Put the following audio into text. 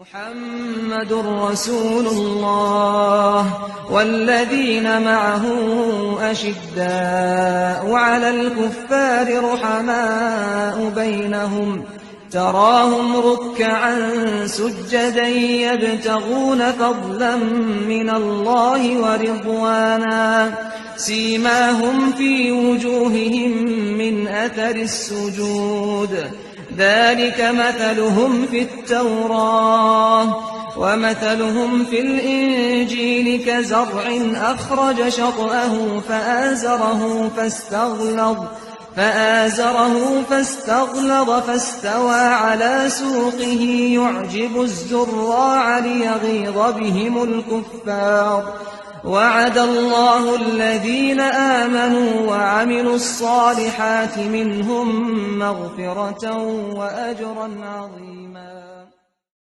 محمد رسول الله والذين معه أشداء على الكفار رحماء بينهم تراهم ركعا سجدا يبتغون فضلا من الله ورضوانا سيماهم في وجوههم من أثر السجود ذلك مثلهم في التوراة ومثلهم في الإنجيل كزرع أخرج شطأه فآزره فاستغلظ فاستوى على سوقه يعجب الزراع ليغيظ بهم الكفار وعد الله الذين آمنوا وعملوا الصالحات منهم مغفرة وأجرا عظيما.